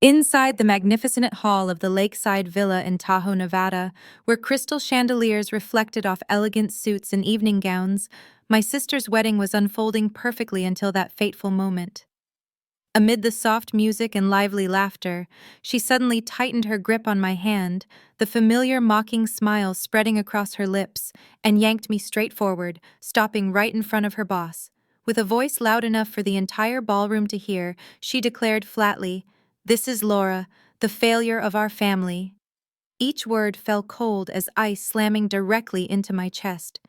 Inside the magnificent hall of the lakeside villa in Tahoe, Nevada, where crystal chandeliers reflected off elegant suits and evening gowns, my sister's wedding was unfolding perfectly until that fateful moment. Amid the soft music and lively laughter, she suddenly tightened her grip on my hand, the familiar mocking smile spreading across her lips, and yanked me straight forward, stopping right in front of her boss. With a voice loud enough for the entire ballroom to hear, she declared flatly, "This is Laura, the failure of our family." Each word fell cold as ice slamming directly into my chest.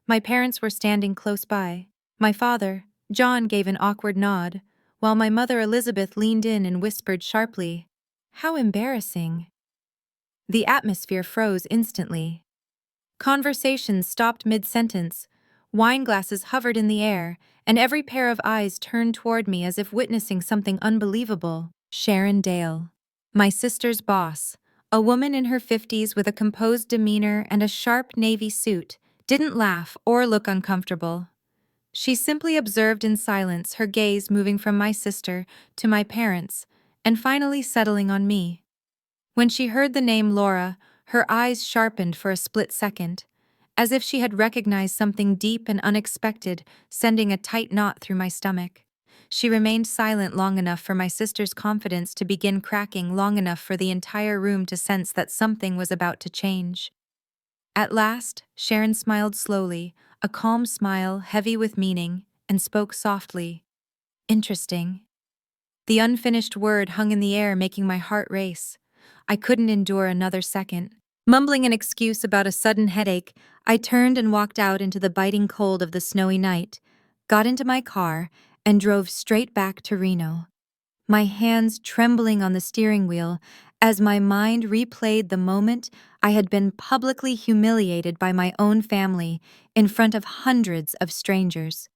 My parents were standing close by. My father, John, gave an awkward nod, while my mother Elizabeth leaned in and whispered sharply, "How embarrassing." The atmosphere froze instantly. Conversations stopped mid-sentence, wine glasses hovered in the air, and every pair of eyes turned toward me as if witnessing something unbelievable. Sharon Dale, my sister's boss, a woman in her 50s with a composed demeanor and a sharp navy suit, didn't laugh or look uncomfortable. She simply observed in silence, her gaze moving from my sister to my parents, and finally settling on me. When she heard the name Laura, her eyes sharpened for a split second, as if she had recognized something deep and unexpected, sending a tight knot through my stomach. She remained silent long enough for my sister's confidence to begin cracking, long enough for the entire room to sense that something was about to change. At last, Sharon smiled slowly, a calm smile heavy with meaning, and spoke softly. "Interesting." The unfinished word hung in the air, making my heart race. I couldn't endure another second. Mumbling an excuse about a sudden headache, I turned and walked out into the biting cold of the snowy night, got into my car, and drove straight back to Reno, my hands trembling on the steering wheel as my mind replayed the moment I had been publicly humiliated by my own family in front of hundreds of strangers.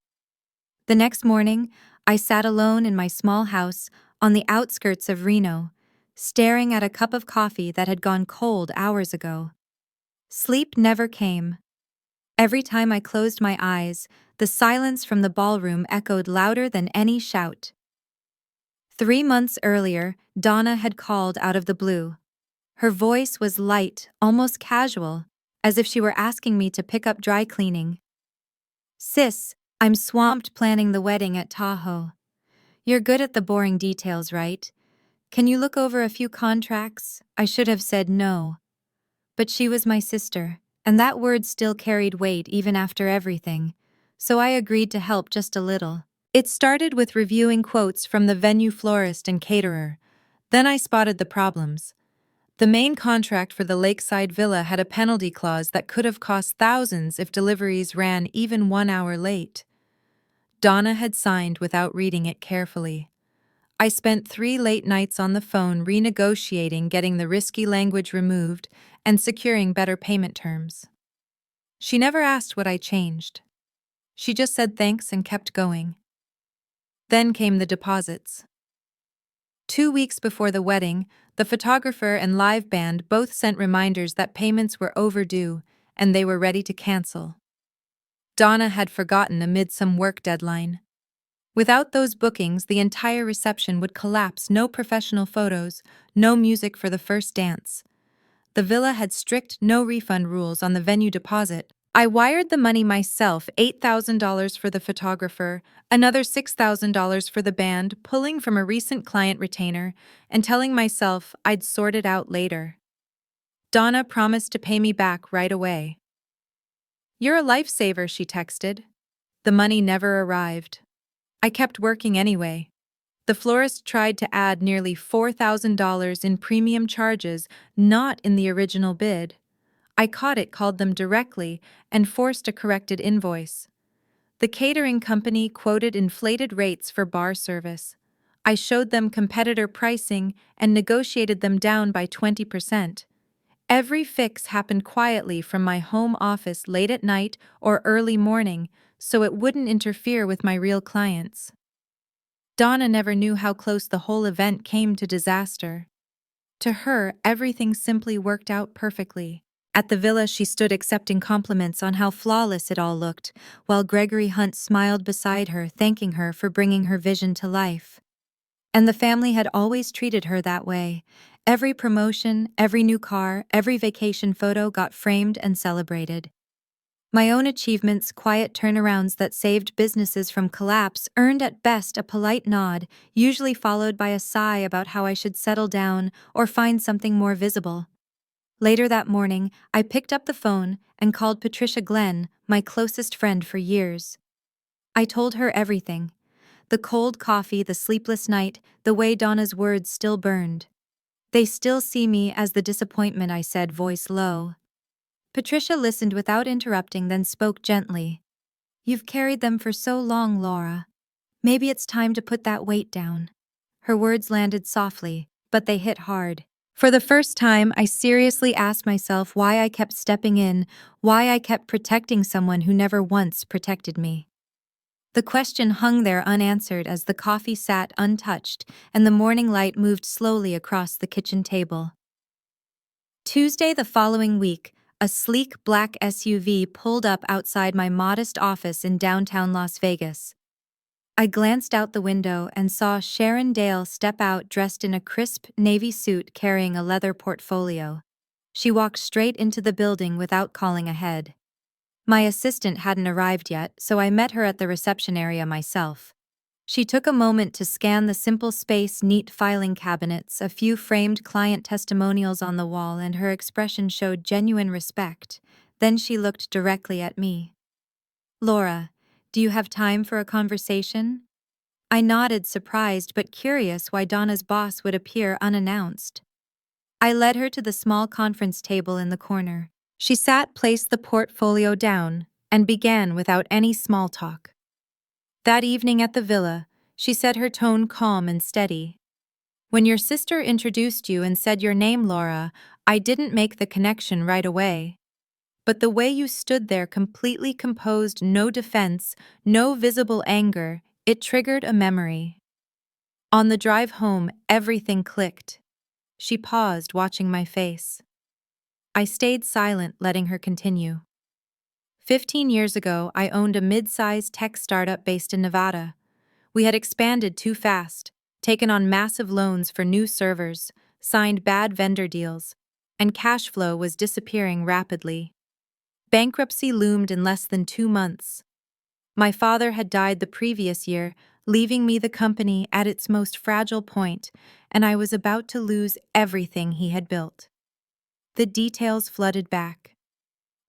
The next morning, I sat alone in my small house on the outskirts of Reno, staring at a cup of coffee that had gone cold hours ago. Sleep never came. Every time I closed my eyes, the silence from the ballroom echoed louder than any shout. 3 months earlier, Donna had called out of the blue. Her voice was light, almost casual, as if she were asking me to pick up dry cleaning. "Sis, I'm swamped planning the wedding at Tahoe. You're good at the boring details, right? Can you look over a few contracts?" I should have said no. But she was my sister, and that word still carried weight even after everything, so I agreed to help just a little. It started with reviewing quotes from the venue florist and caterer. Then I spotted the problems. The main contract for the lakeside villa had a penalty clause that could have cost thousands if deliveries ran even 1 hour late. Donna had signed without reading it carefully. I spent 3 late nights on the phone renegotiating, getting the risky language removed, and securing better payment terms. She never asked what I changed. She just said thanks and kept going. Then came the deposits. 2 weeks before the wedding, the photographer and live band both sent reminders that payments were overdue and they were ready to cancel. Donna had forgotten amid some work deadline. Without those bookings, the entire reception would collapse. No professional photos, no music for the first dance. The villa had strict no-refund rules on the venue deposit. I wired the money myself, $8,000 for the photographer, another $6,000 for the band, pulling from a recent client retainer, and telling myself I'd sort it out later. Donna promised to pay me back right away. "You're a lifesaver," she texted. The money never arrived. I kept working anyway. The florist tried to add nearly $4,000 in premium charges, not in the original bid. I caught it, called them directly, and forced a corrected invoice. The catering company quoted inflated rates for bar service. I showed them competitor pricing and negotiated them down by 20%. Every fix happened quietly from my home office late at night or early morning, so it wouldn't interfere with my real clients. Donna never knew how close the whole event came to disaster. To her, everything simply worked out perfectly. At the villa, she stood accepting compliments on how flawless it all looked, while Gregory Hunt smiled beside her, thanking her for bringing her vision to life. And the family had always treated her that way. Every promotion, every new car, every vacation photo got framed and celebrated. My own achievements, quiet turnarounds that saved businesses from collapse, earned at best a polite nod, usually followed by a sigh about how I should settle down or find something more visible. Later that morning, I picked up the phone and called Patricia Glenn, my closest friend for years. I told her everything. The cold coffee, the sleepless night, the way Donna's words still burned. "They still see me as the disappointment," I said, voice low. Patricia listened without interrupting, then spoke gently. "You've carried them for so long, Laura. Maybe it's time to put that weight down." Her words landed softly, but they hit hard. For the first time, I seriously asked myself why I kept stepping in, why I kept protecting someone who never once protected me. The question hung there unanswered as the coffee sat untouched and the morning light moved slowly across the kitchen table. Tuesday the following week, a sleek black SUV pulled up outside my modest office in downtown Las Vegas. I glanced out the window and saw Sharon Dale step out dressed in a crisp navy suit carrying a leather portfolio. She walked straight into the building without calling ahead. My assistant hadn't arrived yet, so I met her at the reception area myself. She took a moment to scan the simple space, neat filing cabinets, a few framed client testimonials on the wall, and her expression showed genuine respect. Then she looked directly at me. "Laura, do you have time for a conversation?" I nodded, surprised but curious why Donna's boss would appear unannounced. I led her to the small conference table in the corner. She placed the portfolio down, and began without any small talk. "That evening at the villa," she said, her tone calm and steady. "When your sister introduced you and said your name, Laura, I didn't make the connection right away. But the way you stood there, completely composed, no defense, no visible anger, it triggered a memory. On the drive home, everything clicked." She paused, watching my face. I stayed silent, letting her continue. 15 years ago, I owned a mid-sized tech startup based in Nevada. We had expanded too fast, taken on massive loans for new servers, signed bad vendor deals, and cash flow was disappearing rapidly. Bankruptcy loomed in less than 2 months. My father had died the previous year, leaving me the company at its most fragile point, and I was about to lose everything he had built. The details flooded back.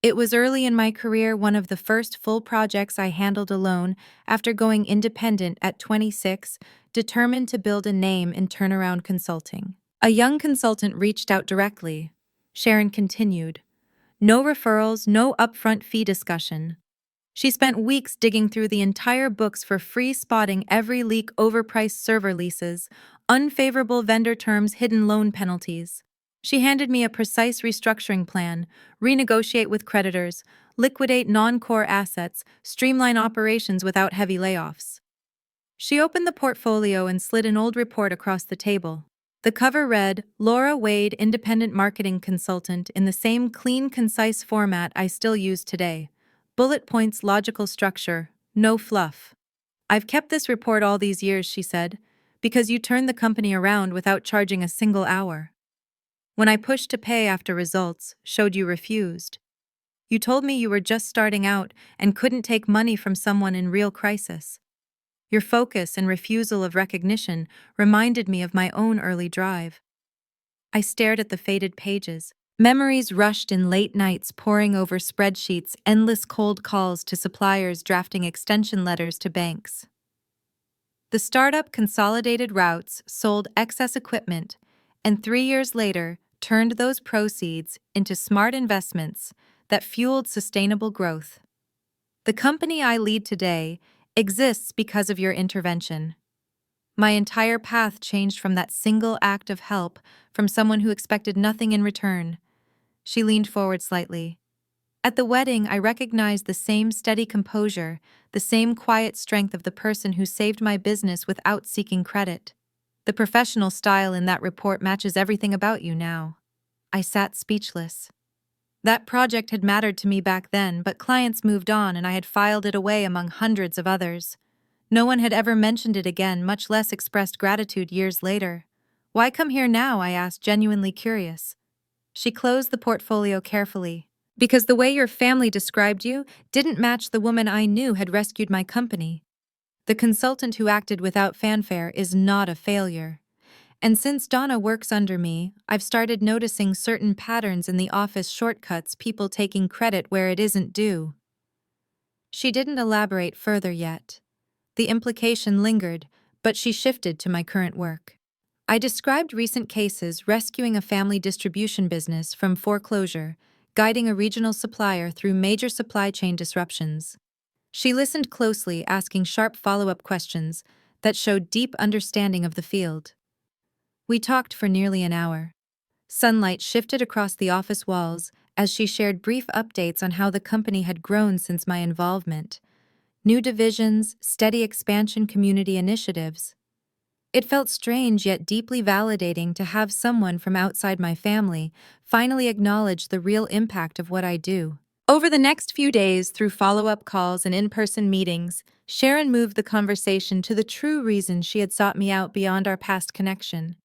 It was early in my career, one of the first full projects I handled alone after going independent at 26, determined to build a name in turnaround consulting. A young consultant reached out directly. Sharon continued. No referrals, no upfront fee discussion. She spent weeks digging through the entire books for free, spotting every leak, overpriced server leases, unfavorable vendor terms, hidden loan penalties. She handed me a precise restructuring plan: renegotiate with creditors, liquidate non-core assets, streamline operations without heavy layoffs. She opened the portfolio and slid an old report across the table. The cover read, "Laura Wade, Independent Marketing Consultant," in the same clean, concise format I still use today. Bullet points, logical structure, no fluff. "I've kept this report all these years," she said, "because you turned the company around without charging a single hour. When I pushed to pay after results showed, you refused. You told me you were just starting out and couldn't take money from someone in real crisis. Your focus and refusal of recognition reminded me of my own early drive." I stared at the faded pages. Memories rushed in, late nights poring over spreadsheets, endless cold calls to suppliers, drafting extension letters to banks. The startup consolidated routes, sold excess equipment, and 3 years later turned those proceeds into smart investments that fueled sustainable growth. The company I lead today exists because of your intervention. My entire path changed from that single act of help from someone who expected nothing in return. She leaned forward slightly. At the wedding, I recognized the same steady composure, the same quiet strength of the person who saved my business without seeking credit. The professional style in that report matches everything about you now. I sat speechless. That project had mattered to me back then, but clients moved on and I had filed it away among hundreds of others. No one had ever mentioned it again, much less expressed gratitude years later. Why come here now? I asked, genuinely curious. She closed the portfolio carefully. Because the way your family described you didn't match the woman I knew had rescued my company. The consultant who acted without fanfare is not a failure. And since Donna works under me, I've started noticing certain patterns in the office shortcuts, people taking credit where it isn't due. She didn't elaborate further yet. The implication lingered, but she shifted to my current work. I described recent cases rescuing a family distribution business from foreclosure, guiding a regional supplier through major supply chain disruptions. She listened closely, asking sharp follow-up questions that showed deep understanding of the field. We talked for nearly an hour. Sunlight shifted across the office walls as she shared brief updates on how the company had grown since my involvement. New divisions, steady expansion, community initiatives. It felt strange yet deeply validating to have someone from outside my family finally acknowledge the real impact of what I do. Over the next few days, through follow-up calls and in-person meetings, Sharon moved the conversation to the true reason she had sought me out beyond our past connection.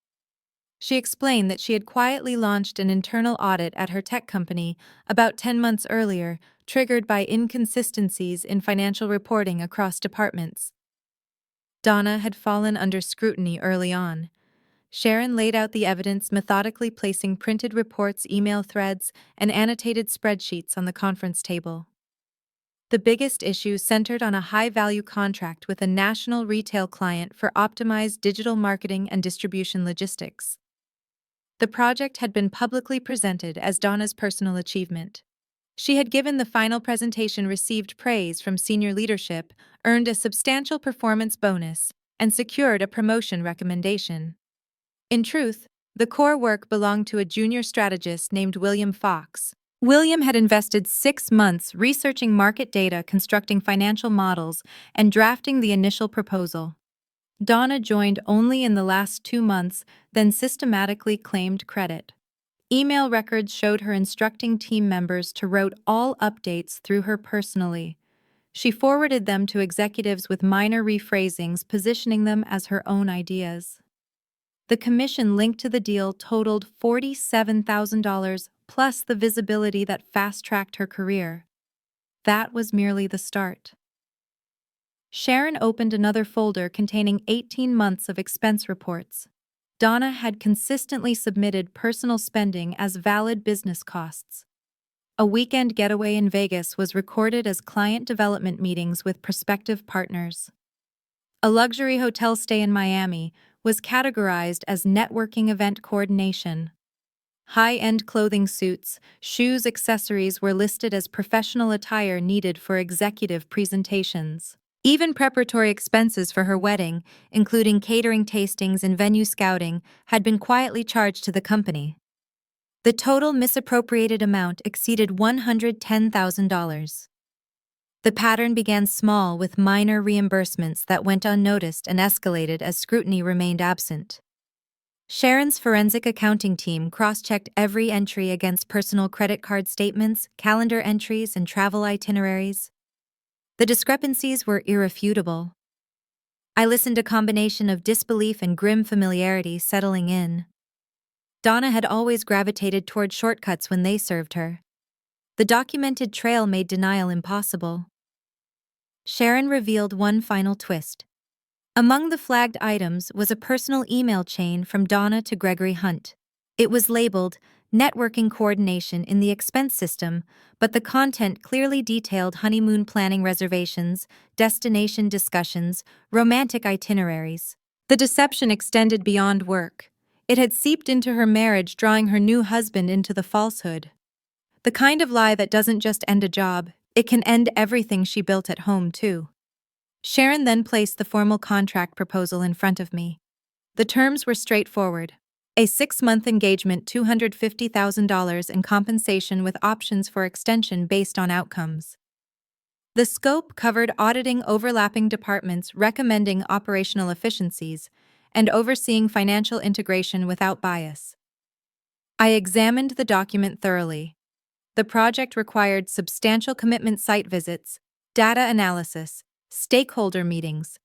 She explained that she had quietly launched an internal audit at her tech company about 10 months earlier, triggered by inconsistencies in financial reporting across departments. Donna had fallen under scrutiny early on. Sharon laid out the evidence, methodically placing printed reports, email threads, and annotated spreadsheets on the conference table. The biggest issue centered on a high-value contract with a national retail client for optimized digital marketing and distribution logistics. The project had been publicly presented as Donna's personal achievement. She had given the final presentation, received praise from senior leadership, earned a substantial performance bonus, and secured a promotion recommendation. In truth, the core work belonged to a junior strategist named William Fox. William had invested 6 months researching market data, constructing financial models, and drafting the initial proposal. Donna joined only in the last 2 months, then systematically claimed credit. Email records showed her instructing team members to route all updates through her personally. She forwarded them to executives with minor rephrasings, positioning them as her own ideas. The commission linked to the deal totaled $47,000, plus the visibility that fast-tracked her career. That was merely the start. Sharon opened another folder containing 18 months of expense reports. Donna had consistently submitted personal spending as valid business costs. A weekend getaway in Vegas was recorded as client development meetings with prospective partners. A luxury hotel stay in Miami was categorized as networking event coordination. High-end clothing, suits, shoes, accessories were listed as professional attire needed for executive presentations. Even preparatory expenses for her wedding, including catering, tastings, and venue scouting, had been quietly charged to the company. The total misappropriated amount exceeded $110,000. The pattern began small, with minor reimbursements that went unnoticed and escalated as scrutiny remained absent. Sharon's forensic accounting team cross-checked every entry against personal credit card statements, calendar entries, and travel itineraries. The discrepancies were irrefutable. I listened, a combination of disbelief and grim familiarity settling in. Donna had always gravitated toward shortcuts when they served her. The documented trail made denial impossible. Sharon revealed one final twist. Among the flagged items was a personal email chain from Donna to Gregory Hunt. It was labeled networking coordination in the expense system, but the content clearly detailed honeymoon planning, reservations, destination discussions, romantic itineraries. The deception extended beyond work. It had seeped into her marriage, drawing her new husband into the falsehood. The kind of lie that doesn't just end a job, it can end everything she built at home, too. Sharon then placed the formal contract proposal in front of me. The terms were straightforward. A 6-month engagement, $250,000 in compensation with options for extension based on outcomes. The scope covered auditing overlapping departments, recommending operational efficiencies, and overseeing financial integration without bias. I examined the document thoroughly. The project required substantial commitment, site visits, data analysis, stakeholder meetings,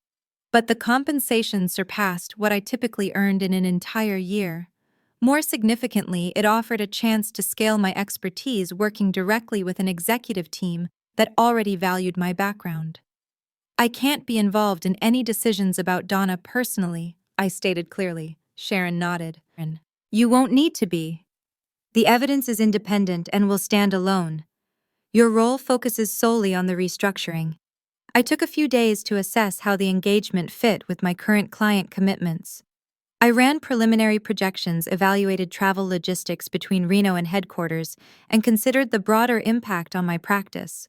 But the compensation surpassed what I typically earned in an entire year. More significantly, it offered a chance to scale my expertise working directly with an executive team that already valued my background. I can't be involved in any decisions about Donna personally, I stated clearly. Sharon nodded. You won't need to be. The evidence is independent and will stand alone. Your role focuses solely on the restructuring. I took a few days to assess how the engagement fit with my current client commitments. I ran preliminary projections, evaluated travel logistics between Reno and headquarters, and considered the broader impact on my practice.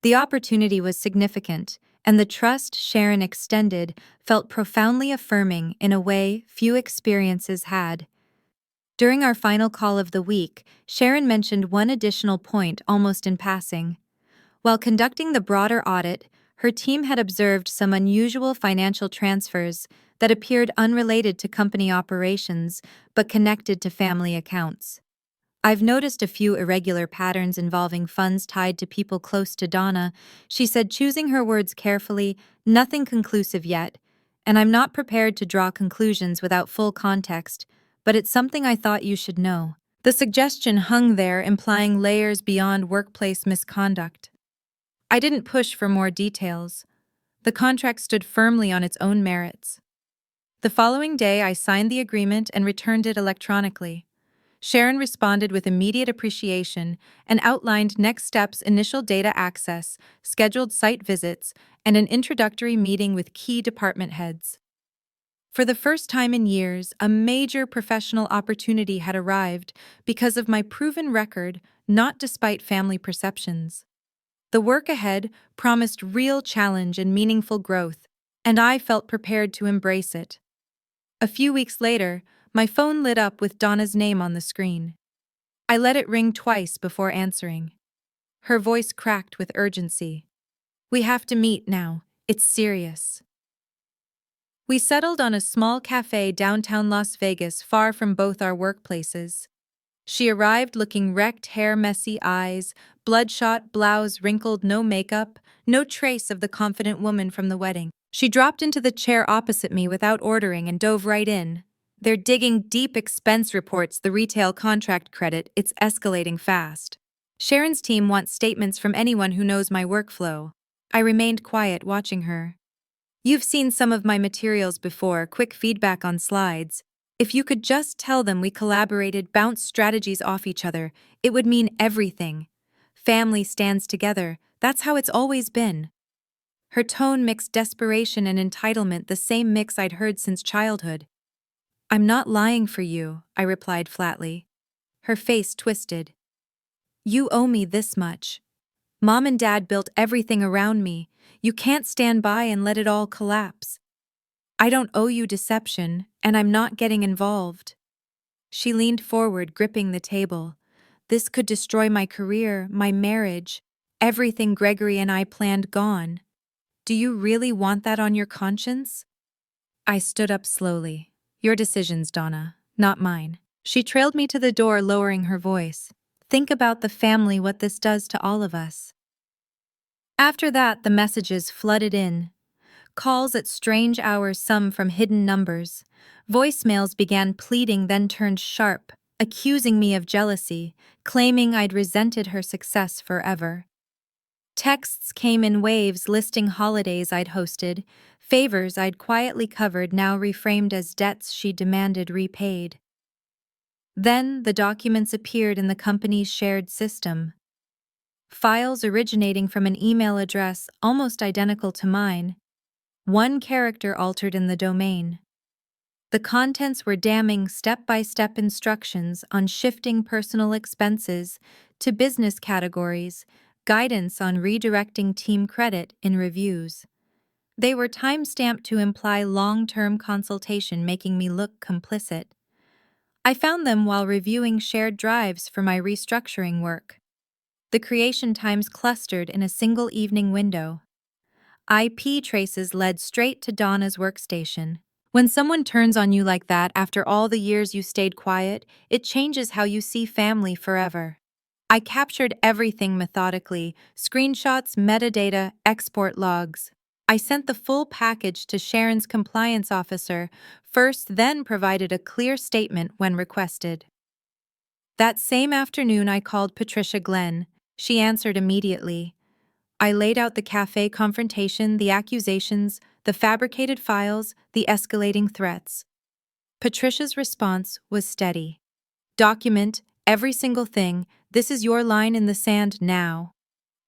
The opportunity was significant, and the trust Sharon extended felt profoundly affirming in a way few experiences had. During our final call of the week, Sharon mentioned one additional point almost in passing. While conducting the broader audit, her team had observed some unusual financial transfers that appeared unrelated to company operations but connected to family accounts. I've noticed a few irregular patterns involving funds tied to people close to Donna, she said, choosing her words carefully, nothing conclusive yet, and I'm not prepared to draw conclusions without full context, but it's something I thought you should know. The suggestion hung there, implying layers beyond workplace misconduct. I didn't push for more details. The contract stood firmly on its own merits. The following day, I signed the agreement and returned it electronically. Sharon responded with immediate appreciation and outlined next steps: initial data access, scheduled site visits, and an introductory meeting with key department heads. For the first time in years, a major professional opportunity had arrived because of my proven record, not despite family perceptions. The work ahead promised real challenge and meaningful growth, and I felt prepared to embrace it. A few weeks later, my phone lit up with Donna's name on the screen. I let it ring twice before answering. Her voice cracked with urgency. We have to meet now. It's serious. We settled on a small cafe downtown Las Vegas, far from both our workplaces. She arrived looking wrecked, hair messy, eyes bloodshot, blouse wrinkled, no makeup, no trace of the confident woman from the wedding. She dropped into the chair opposite me without ordering and dove right in. They're digging deep: expense reports, the retail contract credit, it's escalating fast. Sharon's team wants statements from anyone who knows my workflow. I remained quiet, watching her. You've seen some of my materials before, quick feedback on slides. If you could just tell them we collaborated, bounced strategies off each other, it would mean everything. Family stands together, that's how it's always been. Her tone mixed desperation and entitlement, the same mix I'd heard since childhood. I'm not lying for you, I replied flatly. Her face twisted. You owe me this much. Mom and Dad built everything around me. You can't stand by and let it all collapse. I don't owe you deception, and I'm not getting involved. She leaned forward, gripping the table. This could destroy my career, my marriage, everything Gregory and I planned gone. Do you really want that on your conscience? I stood up slowly. Your decisions, Donna, not mine. She trailed me to the door, lowering her voice. Think about the family, what this does to all of us. After that, the messages flooded in. Calls at strange hours, some from hidden numbers. Voicemails began pleading, then turned sharp, accusing me of jealousy, claiming I'd resented her success forever. Texts came in waves listing holidays I'd hosted, favors I'd quietly covered, now reframed as debts she demanded repaid. Then the documents appeared in the company's shared system. Files originating from an email address almost identical to mine. One character altered in the domain. The contents were damning step-by-step instructions on shifting personal expenses to business categories, guidance on redirecting team credit in reviews. They were time-stamped to imply long-term consultation, making me look complicit. I found them while reviewing shared drives for my restructuring work. The creation times clustered in a single evening window. IP traces led straight to Donna's workstation. When someone turns on you like that after all the years you stayed quiet, it changes how you see family forever. I captured everything methodically: screenshots, metadata, export logs. I sent the full package to Sharon's compliance officer, first, then provided a clear statement when requested. That same afternoon, I called Patricia Glenn. She answered immediately. I laid out the cafe confrontation, the accusations, the fabricated files, the escalating threats. Patricia's response was steady. Document every single thing. This is your line in the sand now.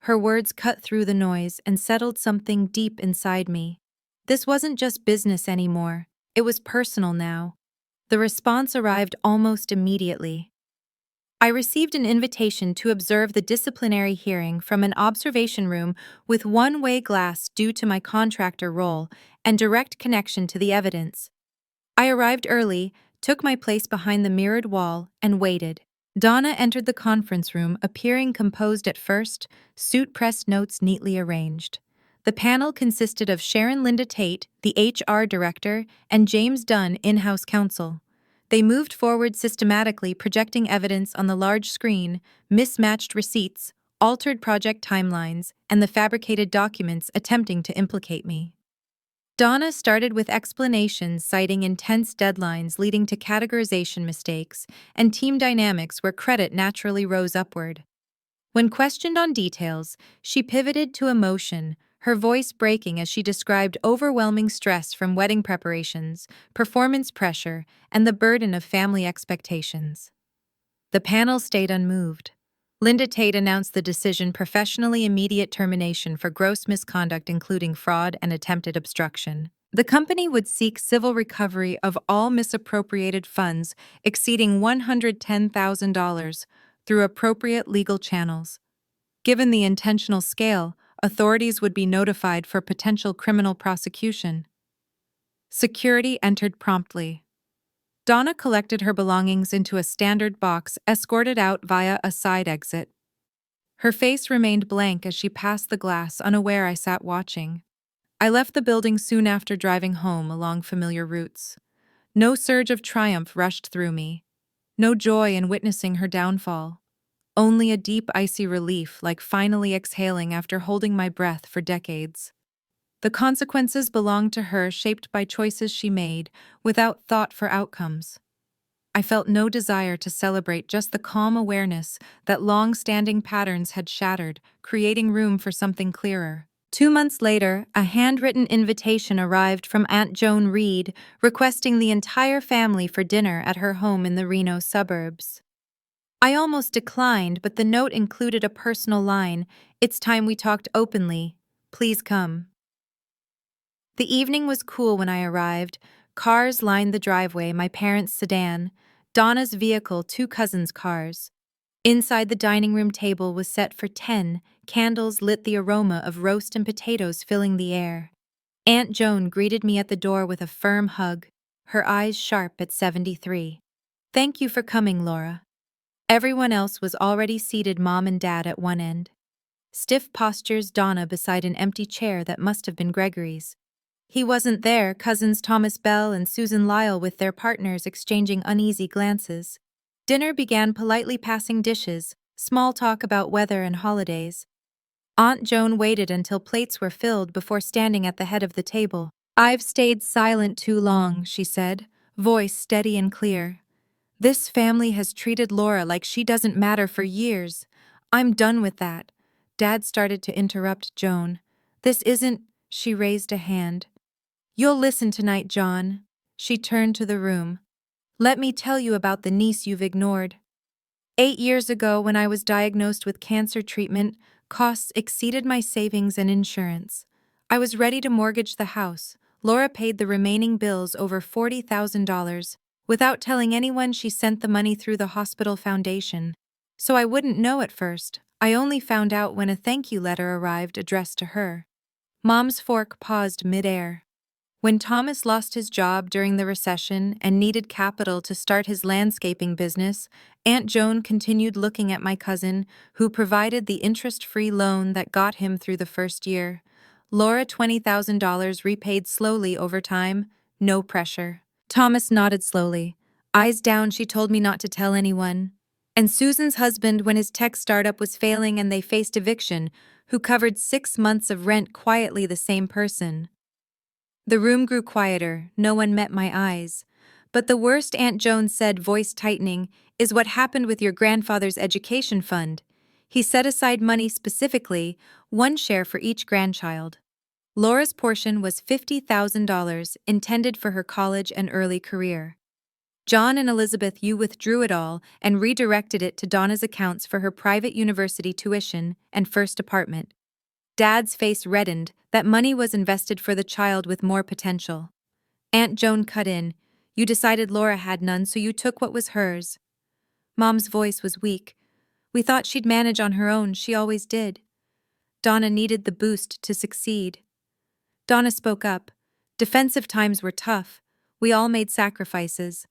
Her words cut through the noise and settled something deep inside me. This wasn't just business anymore. It was personal now. The response arrived almost immediately. I received an invitation to observe the disciplinary hearing from an observation room with one-way glass due to my contractor role and direct connection to the evidence. I arrived early, took my place behind the mirrored wall, and waited. Donna entered the conference room, appearing composed at first, suit-pressed notes neatly arranged. The panel consisted of Sharon Linda Tate, the HR director, and James Dunn, in-house counsel. They moved forward systematically, projecting evidence on the large screen, mismatched receipts, altered project timelines, and the fabricated documents attempting to implicate me. Donna started with explanations citing intense deadlines leading to categorization mistakes and team dynamics where credit naturally rose upward. When questioned on details, she pivoted to emotion, her voice breaking as she described overwhelming stress from wedding preparations, performance pressure, and the burden of family expectations. The panel stayed unmoved. Linda Tate announced the decision: professionally immediate termination for gross misconduct including fraud and attempted obstruction. The company would seek civil recovery of all misappropriated funds exceeding $110,000 through appropriate legal channels. Given the intentional scale, authorities would be notified for potential criminal prosecution. Security entered promptly. Donna collected her belongings into a standard box, escorted out via a side exit. Her face remained blank as she passed the glass, unaware I sat watching. I left the building soon after, driving home along familiar routes. No surge of triumph rushed through me. No joy in witnessing her downfall. Only a deep, icy relief, like finally exhaling after holding my breath for decades. The consequences belonged to her, shaped by choices she made, without thought for outcomes. I felt no desire to celebrate, just the calm awareness that long-standing patterns had shattered, creating room for something clearer. 2 months later, a handwritten invitation arrived from Aunt Joan Reed, requesting the entire family for dinner at her home in the Reno suburbs. I almost declined, but the note included a personal line: "It's time we talked openly. Please come." The evening was cool when I arrived. Cars lined the driveway, my parents' sedan, Donna's vehicle, 2 cousins' cars. Inside, the dining room table was set for 10, candles lit, the aroma of roast and potatoes filling the air. Aunt Joan greeted me at the door with a firm hug, her eyes sharp at 73. "Thank you for coming, Laura." Everyone else was already seated, Mom and Dad at one end. Stiff postures, Donna beside an empty chair that must have been Gregory's. He wasn't there, cousins Thomas Bell and Susan Lyle with their partners exchanging uneasy glances. Dinner began, politely passing dishes, small talk about weather and holidays. Aunt Joan waited until plates were filled before standing at the head of the table. "I've stayed silent too long," she said, voice steady and clear. "This family has treated Laura like she doesn't matter for years. I'm done with that." Dad started to interrupt Joan. "This isn't—" She raised a hand. "You'll listen tonight, John." She turned to the room. "Let me tell you about the niece you've ignored. 8 years ago, when I was diagnosed with cancer treatment, costs exceeded my savings and insurance. I was ready to mortgage the house. Laura paid the remaining bills, over $40,000. Without telling anyone, she sent the money through the hospital foundation. So I wouldn't know at first. I only found out when a thank you letter arrived addressed to her." Mom's fork paused midair. When Thomas lost his job during the recession and needed capital to start his landscaping business, Aunt Joan continued, looking at my cousin, who provided the interest-free loan that got him through the first year. Laura, $20,000 repaid slowly over time, no pressure. Thomas nodded slowly. Eyes down, "She told me not to tell anyone." And Susan's husband when his tech startup was failing and they faced eviction, who covered 6 months of rent quietly the same person. The room grew quieter, no one met my eyes. But the worst, Aunt Joan said, voice tightening, is what happened with your grandfather's education fund. He set aside money specifically, one share for each grandchild. Laura's portion was $50,000 intended for her college and early career. John and Elizabeth, you withdrew it all and redirected it to Donna's accounts for her private university tuition and first apartment. Dad's face reddened. That money was invested for the child with more potential. Aunt Joan cut in. You decided Laura had none, so you took what was hers. Mom's voice was weak. We thought she'd manage on her own, she always did. Donna needed the boost to succeed. Donna spoke up. Defensive times were tough. We all made sacrifices.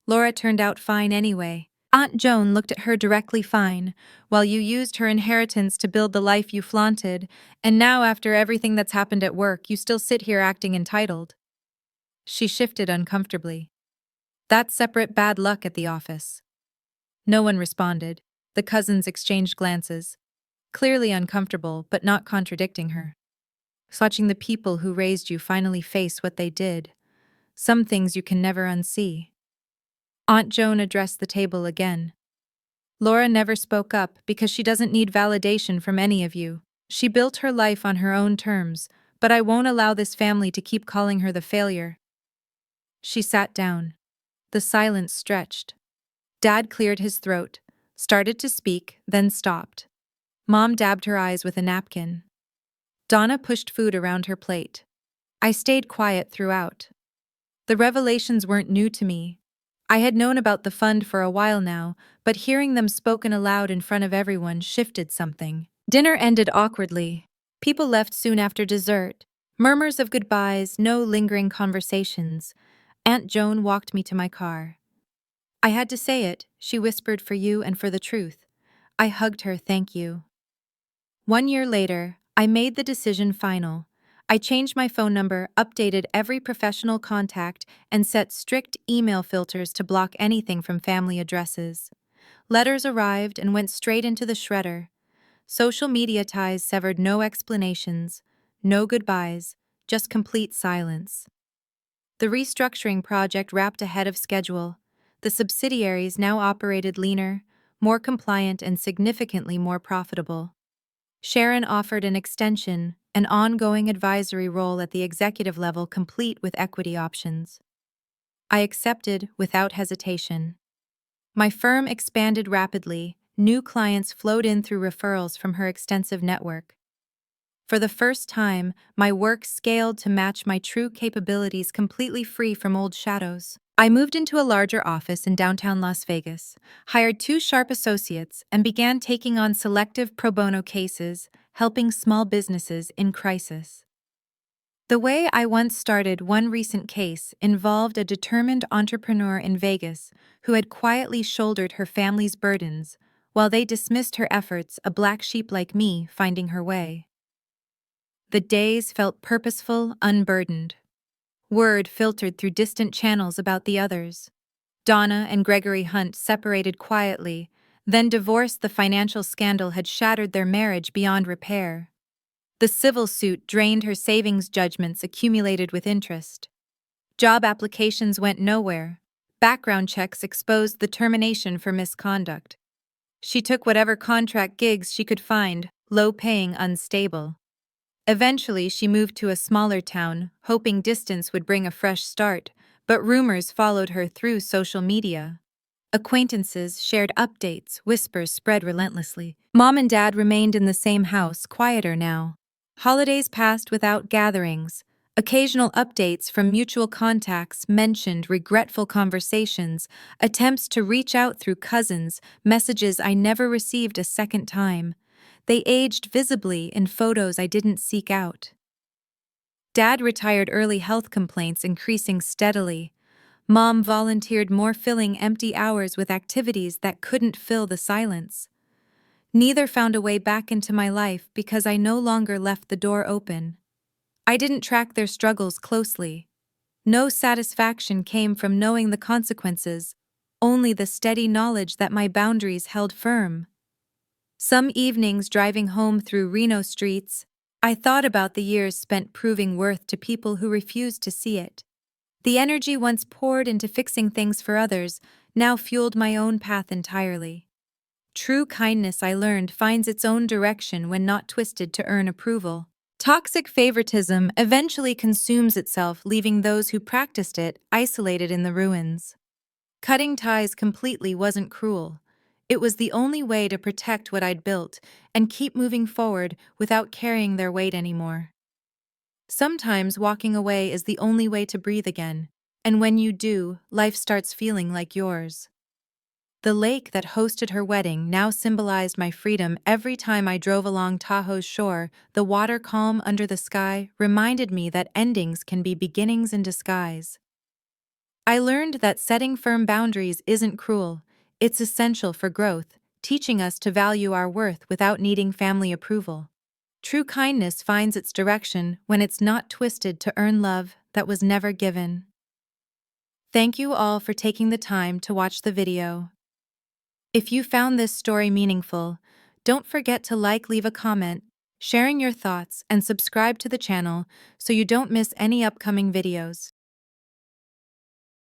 Laura turned out fine anyway. Aunt Joan looked at her directly. Fine, while you used her inheritance to build the life you flaunted, and now after everything that's happened at work, you still sit here acting entitled. She shifted uncomfortably. That's separate bad luck at the office. No one responded. The cousins exchanged glances, clearly uncomfortable but not contradicting her. Watching the people who raised you finally face what they did. Some things you can never unsee. Aunt Joan addressed the table again. Laura never spoke up because she doesn't need validation from any of you. She built her life on her own terms, but I won't allow this family to keep calling her the failure. She sat down. The silence stretched. Dad cleared his throat, started to speak, then stopped. Mom dabbed her eyes with a napkin. Donna pushed food around her plate. I stayed quiet throughout. The revelations weren't new to me. I had known about the fund for a while now, but hearing them spoken aloud in front of everyone shifted something. Dinner ended awkwardly. People left soon after dessert. Murmurs of goodbyes, no lingering conversations. Aunt Joan walked me to my car. I had to say it, she whispered, for you and for the truth. I hugged her, thank you. 1 year later, I made the decision final. I changed my phone number, updated every professional contact, and set strict email filters to block anything from family addresses. Letters arrived and went straight into the shredder. Social media ties severed, no explanations, no goodbyes, just complete silence. The restructuring project wrapped ahead of schedule. The subsidiaries now operated leaner, more compliant, and significantly more profitable. Sharon offered an extension, an ongoing advisory role at the executive level, complete with equity options. I accepted without hesitation. My firm expanded rapidly. New clients flowed in through referrals from her extensive network. For the first time, my work scaled to match my true capabilities, completely free from old shadows. I moved into a larger office in downtown Las Vegas, hired 2 sharp associates, and began taking on selective pro bono cases, helping small businesses in crisis. The way I once started one recent case involved a determined entrepreneur in Vegas who had quietly shouldered her family's burdens, while they dismissed her efforts, a black sheep like me finding her way. The days felt purposeful, unburdened. Word filtered through distant channels about the others. Donna and Gregory Hunt separated quietly, then divorced. The financial scandal had shattered their marriage beyond repair. The civil suit drained her savings, judgments accumulated with interest. Job applications went nowhere. Background checks exposed the termination for misconduct. She took whatever contract gigs she could find, low-paying, unstable. Eventually, she moved to a smaller town, hoping distance would bring a fresh start, but rumors followed her through social media. Acquaintances shared updates, whispers spread relentlessly. Mom and Dad remained in the same house, quieter now. Holidays passed without gatherings. Occasional updates from mutual contacts mentioned regretful conversations, attempts to reach out through cousins, messages I never received a second time. They aged visibly in photos I didn't seek out. Dad retired early, health complaints increasing steadily. Mom volunteered more, filling empty hours with activities that couldn't fill the silence. Neither found a way back into my life because I no longer left the door open. I didn't track their struggles closely. No satisfaction came from knowing the consequences, only the steady knowledge that my boundaries held firm. Some evenings driving home through Reno streets, I thought about the years spent proving worth to people who refused to see it. The energy once poured into fixing things for others now fueled my own path entirely. True kindness, I learned, finds its own direction when not twisted to earn approval. Toxic favoritism eventually consumes itself, leaving those who practiced it isolated in the ruins. Cutting ties completely wasn't cruel. It was the only way to protect what I'd built and keep moving forward without carrying their weight anymore. Sometimes walking away is the only way to breathe again, and when you do, life starts feeling like yours. The lake that hosted her wedding now symbolized my freedom. Every time I drove along Tahoe's shore, the water calm under the sky reminded me that endings can be beginnings in disguise. I learned that setting firm boundaries isn't cruel, it's essential for growth, teaching us to value our worth without needing family approval. True kindness finds its direction when it's not twisted to earn love that was never given. Thank you all for taking the time to watch the video. If you found this story meaningful, don't forget to leave a comment, sharing your thoughts, and subscribe to the channel so you don't miss any upcoming videos.